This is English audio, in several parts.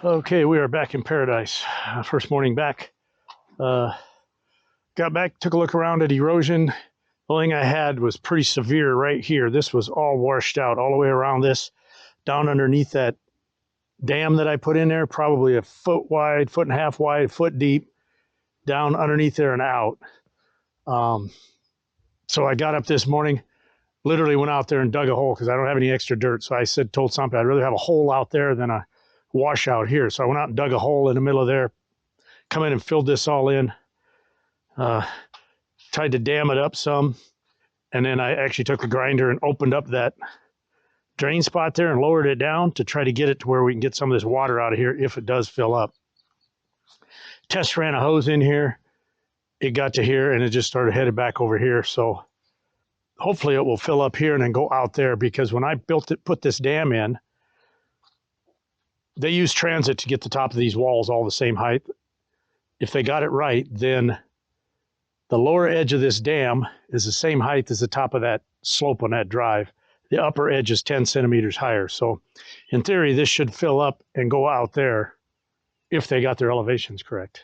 Okay, we are back in Paradise. First morning back. Uh, got back, took a look around at erosion. The only thing I had was pretty severe right here. This was all washed out all the way around this, down underneath that dam that I put in there, probably a foot wide, foot and a half wide, foot deep, down underneath there and out. So I got up this morning, literally went out there and dug a hole because I don't have any extra dirt. So I told somebody I'd rather have a hole out there than a washout here. So I went out and dug a hole in the middle of there, come in and filled this all in, tried to dam it up some, and then I actually took the grinder and opened up that drain spot there and lowered it down to try to get it to where we can get some of this water out of here if it does fill up. Test ran a hose in here. It got to here and it just started headed back over here. So hopefully it will fill up here and then go out there, because when I put this dam in, they use transit to get the top of these walls all the same height. If they got it right, then the lower edge of this dam is the same height as the top of that slope on that drive. The upper edge is 10 centimeters higher. So in theory, this should fill up and go out there if they got their elevations correct.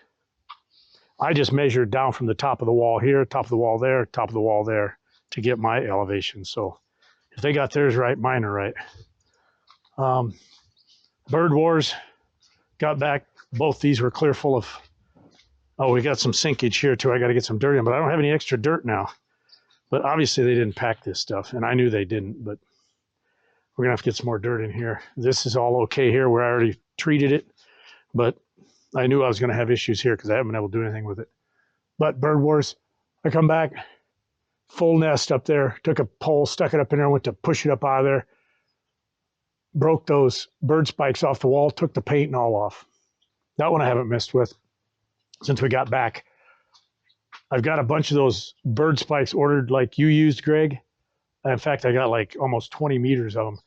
I just measured down from the top of the wall here, top of the wall there, top of the wall there to get my elevation. So if they got theirs right, mine are right. Bird Wars got back. Both these were clear full of, oh, we got some sinkage here too. I got to get some dirt in, but I don't have any extra dirt now. But obviously they didn't pack this stuff, and I knew they didn't, but we're going to have to get some more dirt in here. This is all okay here where I already treated it, but I knew I was going to have issues here because I haven't been able to do anything with it. But Bird Wars, I come back, full nest up there, took a pole, stuck it up in there, went to push it up out of there, broke those bird spikes off the wall, took the paint and all off. That one I haven't messed with since we got back. I've got a bunch of those bird spikes ordered like you used, Greg. In fact, I got like almost 20 meters of them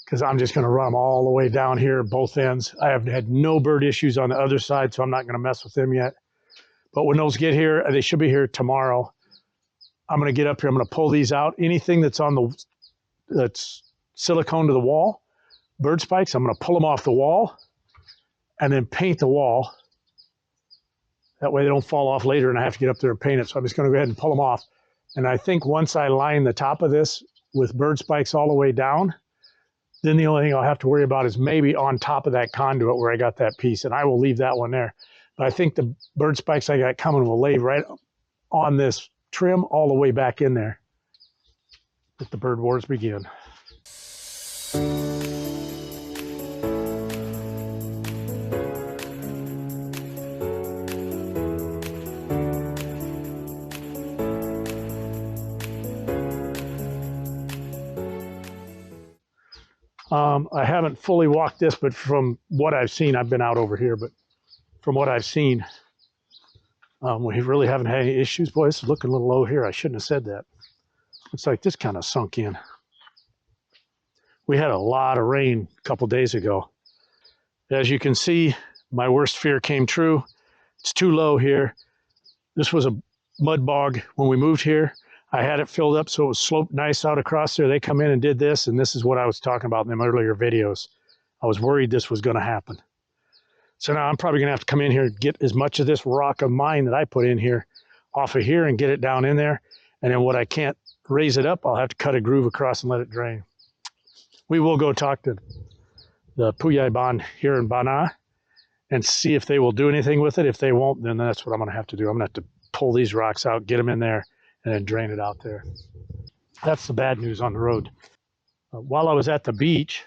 because I'm just going to run them all the way down here, both ends. I have had no bird issues on the other side, so I'm not going to mess with them yet. But when those get here, they should be here tomorrow. I'm going to get up here. I'm going to pull these out. Anything that's that's silicone to the wall, bird spikes, I'm going to pull them off the wall and then paint the wall. That way they don't fall off later and I have to get up there and paint it. So I'm just going to go ahead and pull them off. And I think once I line the top of this with bird spikes all the way down, then the only thing I'll have to worry about is maybe on top of that conduit where I got that piece, and I will leave that one there. But I think the bird spikes I got coming will lay right on this trim all the way back in there. Let the bird wars begin. I haven't fully walked this, but from what I've seen, I've been out over here, but from what I've seen, we really haven't had any issues. Boy, this is looking a little low here. I shouldn't have said that. It's like this kind of sunk in. We had a lot of rain a couple days ago. As you can see, my worst fear came true. It's too low here. This was a mud bog when we moved here. I had it filled up so it was sloped nice out across there. They come in and did this, and this is what I was talking about in them earlier videos. I was worried this was going to happen. So now I'm probably going to have to come in here and get as much of this rock of mine that I put in here off of here and get it down in there. And then what I can't raise it up, I'll have to cut a groove across and let it drain. We will go talk to the Puyai Ban here in Bana and see if they will do anything with it. If they won't, then that's what I'm going to have to do. I'm going to have to pull these rocks out, get them in there, and then drain it out there. That's the bad news on the road. While I was at the beach,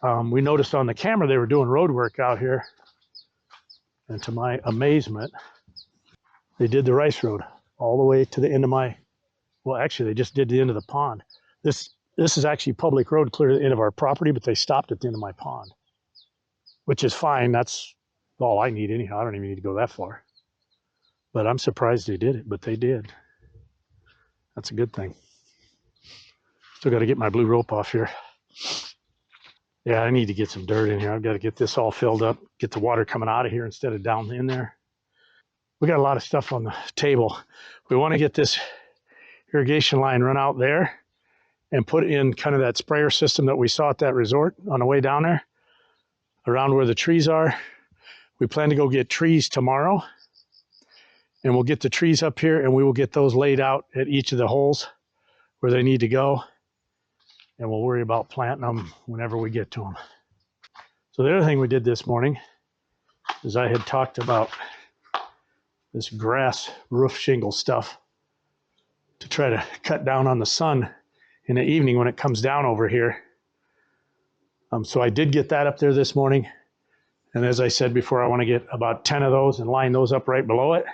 we noticed on the camera they were doing road work out here. And to my amazement, they did the rice road all the way to the end of my, well, actually, they just did the end of the pond. This is actually public road clear to the end of our property, but they stopped at the end of my pond, which is fine. That's all I need anyhow. I don't even need to go that far. But I'm surprised they did it, but they did. That's a good thing. Still got to get my blue rope off here. Yeah, I need to get some dirt in here. I've got to get this all filled up, get the water coming out of here instead of down in there. We got a lot of stuff on the table. We want to get this irrigation line run out there and put in kind of that sprayer system that we saw at that resort on the way down there. around where the trees are. We plan to go get trees tomorrow, and we'll get the trees up here, and we will get those laid out at each of the holes where they need to go, and we'll worry about planting them whenever we get to them. So the other thing we did this morning is I had talked about this grass roof shingle stuff to try to cut down on the sun in the evening when it comes down over here. So I did get that up there this morning. And as I said before, I want to get about 10 of those and line those up right below it.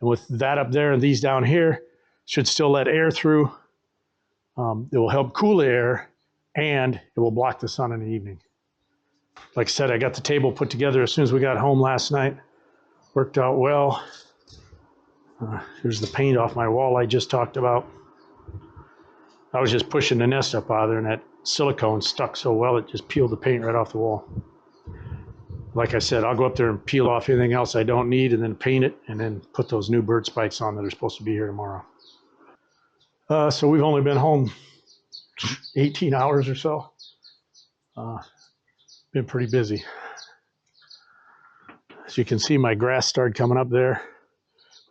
And with that up there and these down here, should still let air through. It will help cool the air, and it will block the sun in the evening. Like I said, I got the table put together as soon as we got home last night. Worked out well. Here's the paint off my wall I just talked about. I was just pushing the nest up out of there, and that silicone stuck so well it just peeled the paint right off the wall. Like I said, I'll go up there and peel off anything else I don't need and then paint it and then put those new bird spikes on that are supposed to be here tomorrow. So we've only been home 18 hours or so. Been pretty busy. As you can see, my grass started coming up there.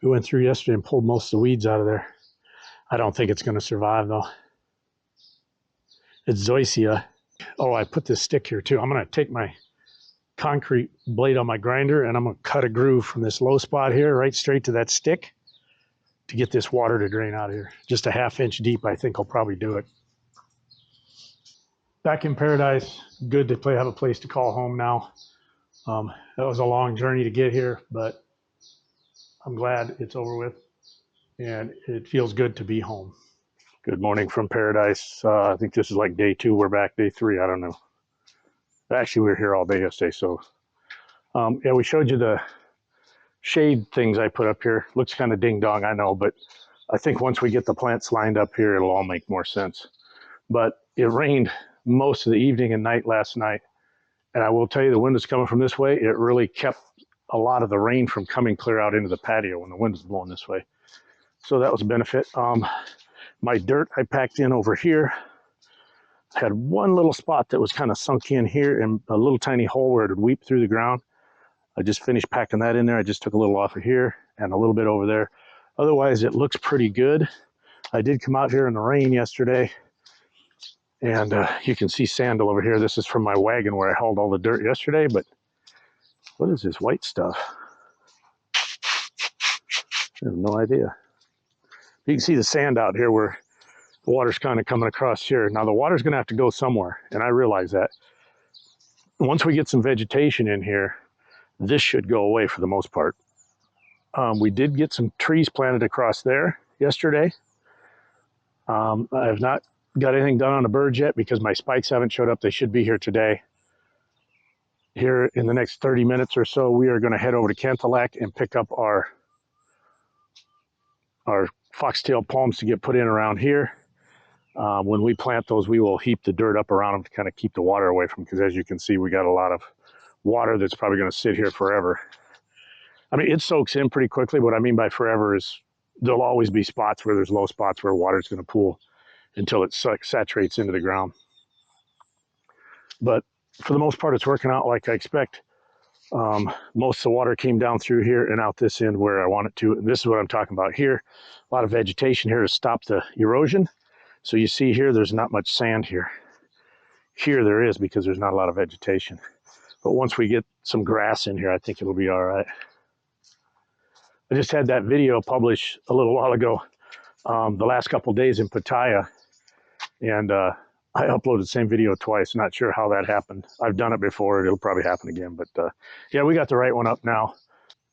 We went through yesterday and pulled most of the weeds out of there. I don't think it's going to survive though. It's zoysia. Oh, I put this stick here too. I'm going to take my concrete blade on my grinder and I'm going to cut a groove from this low spot here right straight to that stick to get this water to drain out of here. Just a ½ inch deep, I think I'll probably do it. Back in Paradise, good to have a place to call home now. That was a long journey to get here, but I'm glad it's over with and it feels good to be home. Good morning from Paradise. I think this is like day 2. We're back day 3. I don't know. Actually, we were here all day yesterday. So yeah, we showed you the shade things I put up here. Looks kind of ding dong, I know, but I think once we get the plants lined up here, it'll all make more sense. But it rained most of the evening and night last night. And I will tell you, the wind is coming from this way. It really kept a lot of the rain from coming clear out into the patio when the wind was blowing this way. So that was a benefit. My dirt I packed in over here. I had one little spot that was kind of sunk in here and a little tiny hole where it would weep through the ground. I just finished packing that in there. I just took a little off of here and a little bit over there. Otherwise, it looks pretty good. I did come out here in the rain yesterday, and you can see sandal over here. This is from my wagon where I hauled all the dirt yesterday, but what is this white stuff? I have no idea. You can see the sand out here where the water's kind of coming across here. Now the water's going to have to go somewhere, and I realize that. Once we get some vegetation in here, this should go away for the most part. We did get some trees planted across there yesterday. I have not got anything done on the birds yet because my spikes haven't showed up. They should be here today. Here in the next 30 minutes or so, we are going to head over to Canthalac and pick up our foxtail palms to get put in around here. When we plant those, we will heap the dirt up around them to kind of keep the water away from them, because as you can see, we got a lot of water that's probably going to sit here forever. I mean, it soaks in pretty quickly. What I mean by forever is there'll always be spots where there's low spots where water is going to pool until it saturates into the ground. But for the most part, it's working out like I expect. Most of the water came down through here and out this end where I want it to. And this is what I'm talking about here. A lot of vegetation here to stop the erosion. So you see here, there's not much sand here. Here there is because there's not a lot of vegetation. But once we get some grass in here, I think it'll be all right. I just had that video published a little while ago, the last couple of days in Pattaya. And I uploaded the same video twice. Not sure how that happened. I've done it before. It'll probably happen again. But yeah, we got the right one up now.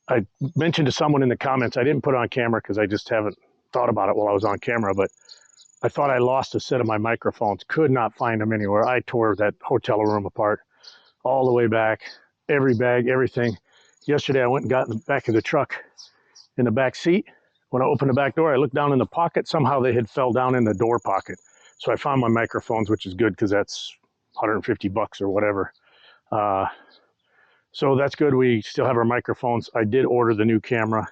I mentioned to someone in the comments, I didn't put it on camera because I just haven't thought about it while I was on camera, but I thought I lost a set of my microphones. Could not find them anywhere. I tore that hotel room apart all the way back. Every bag, everything. Yesterday, I went and got in the back of the truck in the back seat. When I opened the back door, I looked down in the pocket. Somehow they had fell down in the door pocket. So I found my microphones, which is good because that's $150 or whatever. So that's good. We still have our microphones. I did order the new camera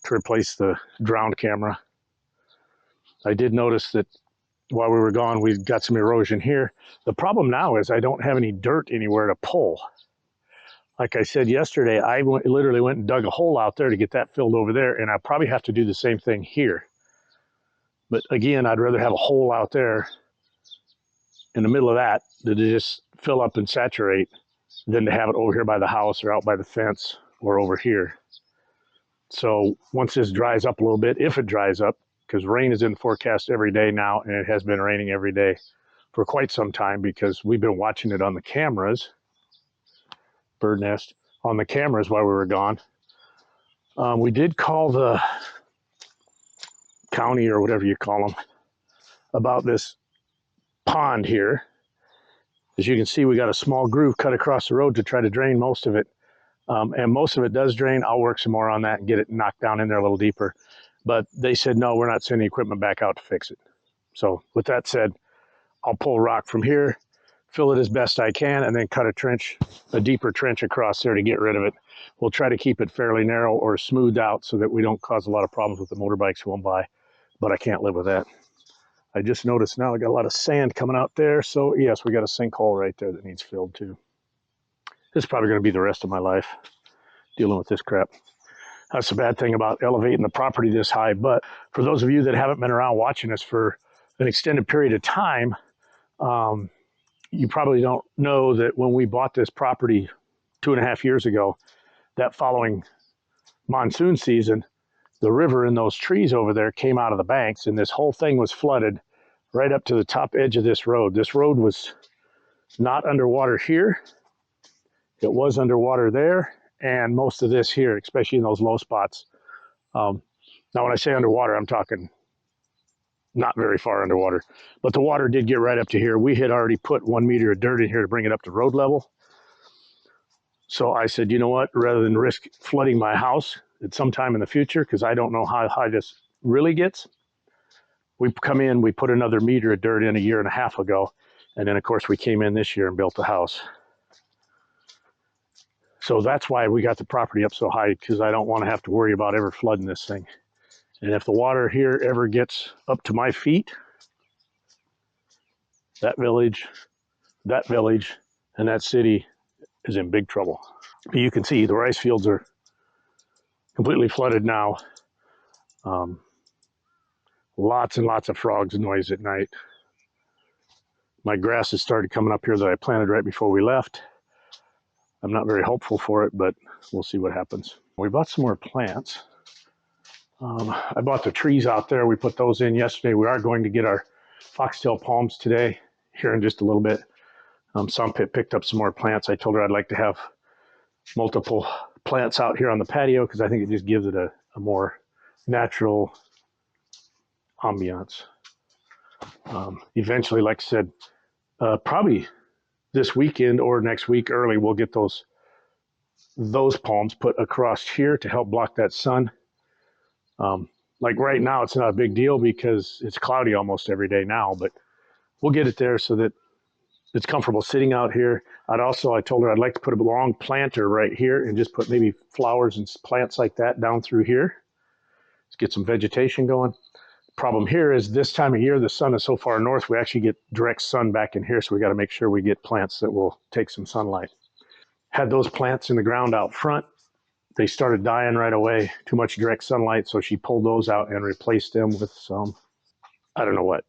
to replace the drowned camera. I did notice that while we were gone, we got some erosion here. The problem now is I don't have any dirt anywhere to pull. Like I said yesterday, I literally went and dug a hole out there to get that filled over there, and I probably have to do the same thing here. But again, I'd rather have a hole out there in the middle of that to just fill up and saturate than to have it over here by the house or out by the fence or over here. So once this dries up a little bit, if it dries up, because rain is in the forecast every day now, and it has been raining every day for quite some time because we've been watching it on the cameras, bird nest, on the cameras while we were gone. We did call the county or whatever you call them about this pond here. As you can see, we got a small groove cut across the road to try to drain most of it. And most of it does drain. I'll work some more on that and get it knocked down in there a little deeper. But they said, no, we're not sending equipment back out to fix it. So with that said, I'll pull rock from here, fill it as best I can, and then cut a trench, a deeper trench across there to get rid of it. We'll try to keep it fairly narrow or smoothed out so that we don't cause a lot of problems with the motorbikes going by. But I can't live with that. I just noticed now I got a lot of sand coming out there. So yes, we got a sinkhole right there that needs filled too. This is probably going to be the rest of my life dealing with this crap. That's the bad thing about elevating the property this high. But for those of you that haven't been around watching us for an extended period of time, you probably don't know that when we bought this property 2.5 years ago, that following monsoon season, the river and those trees over there came out of the banks, and this whole thing was flooded right up to the top edge of this road. This road was not underwater here. It was underwater there, and most of this here, especially in those low spots. Now, when I say underwater, I'm talking not very far underwater, but the water did get right up to here. We had already put 1 meter of dirt in here to bring it up to road level. So I said, you know what, rather than risk flooding my house at some time in the future, because I don't know how high this really gets, we come in, we put another meter of dirt in 1.5 years ago. And then of course we came in this year and built the house. So that's why we got the property up so high, because I don't want to have to worry about ever flooding this thing. And if the water here ever gets up to my feet, that village, and that city is in big trouble. But you can see the rice fields are completely flooded now. Lots and lots of frogs noise at night. My grass has started coming up here that I planted right before we left. I'm not very hopeful for it, but we'll see what happens. We bought some more plants. I bought the trees out there. We put those in yesterday. We are going to get our foxtail palms today, here in just a little bit. Some picked up some more plants. I told her I'd like to have multiple plants out here on the patio because I think it just gives it a more natural ambiance. Eventually, like I said, probably this weekend or next week early, we'll get those palms put across here to help block that sun. Like right now, it's not a big deal because it's cloudy almost every day now, but we'll get it there so that it's comfortable sitting out here. I told her I'd like to put a long planter right here and just put maybe flowers and plants like that down through here. Let's get some vegetation going. Problem here is this time of year, the sun is so far north, we actually get direct sun back in here, so we got to make sure we get plants that will take some sunlight. Had those plants in the ground out front. They started dying right away, too much direct sunlight, so she pulled those out and replaced them with some, I don't know what.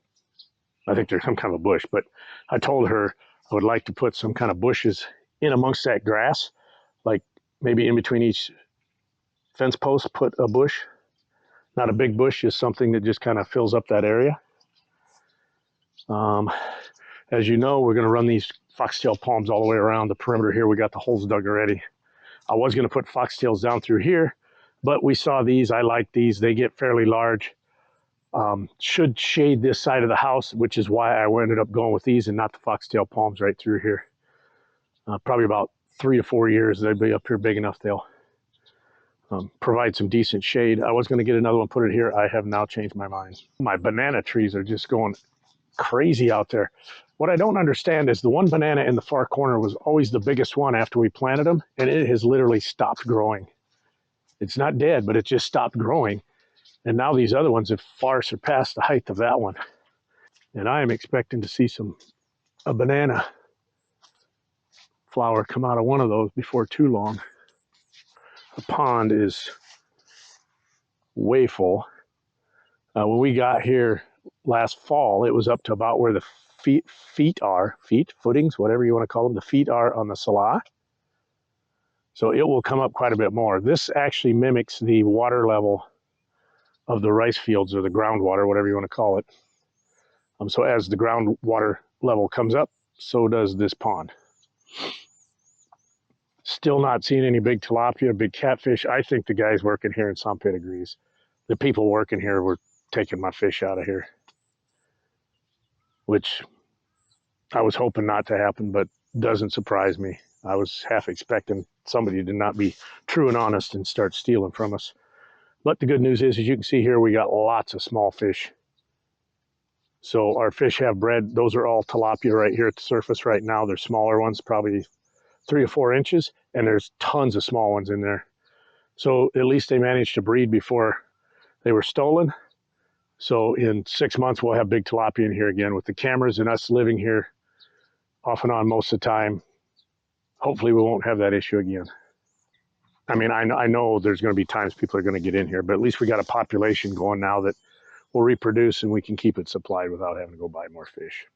I think they're some kind of a bush, but I told her I would like to put some kind of bushes in amongst that grass, like maybe in between each fence post, put a bush. Not a big bush, just something that just kind of fills up that area. As you know, we're going to run these foxtail palms all the way around the perimeter here. We got the holes dug already. I was going to put foxtails down through here, but we saw these. I like these. They get fairly large. Should shade this side of the house, which is why I ended up going with these and not the foxtail palms right through here. Probably about 3 to 4 years, they'll be up here big enough. They'll provide some decent shade. I was going to get another one, put it here. I have now changed my mind. My banana trees are just going crazy out there. What I don't understand is the one banana in the far corner was always the biggest one after we planted them, and it has literally stopped growing. It's not dead, but it just stopped growing. And now these other ones have far surpassed the height of that one. And I am expecting to see a banana flower come out of one of those before too long. The pond is way full. When we got here last fall, it was up to about where the footings, whatever you want to call them, the feet are on the Salah. So it will come up quite a bit more. This actually mimics the water level of the rice fields, or the groundwater, whatever you want to call it. So as the groundwater level comes up, so does this pond. Still not seeing any big tilapia, big catfish. I think the guys working here in Sampit agrees. The people working here were taking my fish out of here, which I was hoping not to happen, but doesn't surprise me. I was half expecting somebody to not be true and honest and start stealing from us. But the good news is, as you can see here, we got lots of small fish. So our fish have bred. Those are all tilapia right here at the surface right now. They're smaller ones, probably 3 or 4 inches, and there's tons of small ones in there. So at least they managed to breed before they were stolen. So in 6 months, we'll have big tilapia in here again. With the cameras and us living here off and on most of the time, hopefully we won't have that issue again. I mean, I know there's going to be times people are going to get in here, but at least we got a population going now that will reproduce, and we can keep it supplied without having to go buy more fish.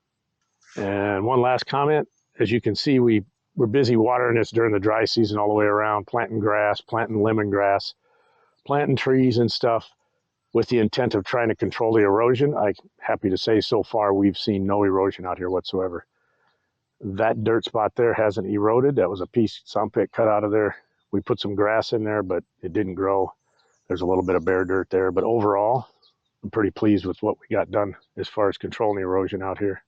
And one last comment. As you can see, we're busy watering this during the dry season all the way around, planting grass, planting lemongrass, planting trees and stuff with the intent of trying to control the erosion. I'm happy to say so far we've seen no erosion out here whatsoever. That dirt spot there hasn't eroded. That was a piece Sampit cut out of there. We put some grass in there, but it didn't grow. There's a little bit of bare dirt there, but overall, I'm pretty pleased with what we got done as far as controlling the erosion out here.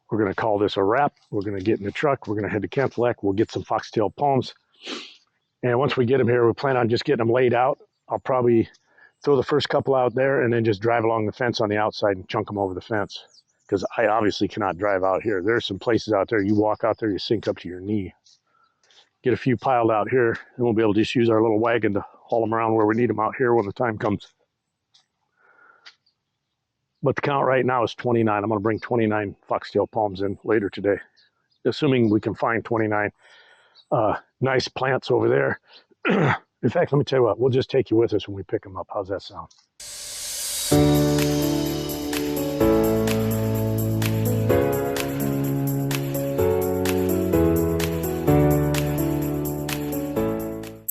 We're going to call this a wrap. We're going to get in the truck. We're going to head to Camp Lek. We'll get some foxtail palms. And once we get them here, we plan on just getting them laid out. I'll probably throw the first couple out there and then just drive along the fence on the outside and chunk them over the fence, because I obviously cannot drive out here. There's some places out there, you walk out there, you sink up to your knee. Get a few piled out here, and we'll be able to just use our little wagon to haul them around where we need them out here when the time comes. But the count right now is 29. I'm going to bring 29 foxtail palms in later today, assuming we can find 29 nice plants over there. In fact, let me tell you what, we'll just take you with us when we pick them up. How's that sound?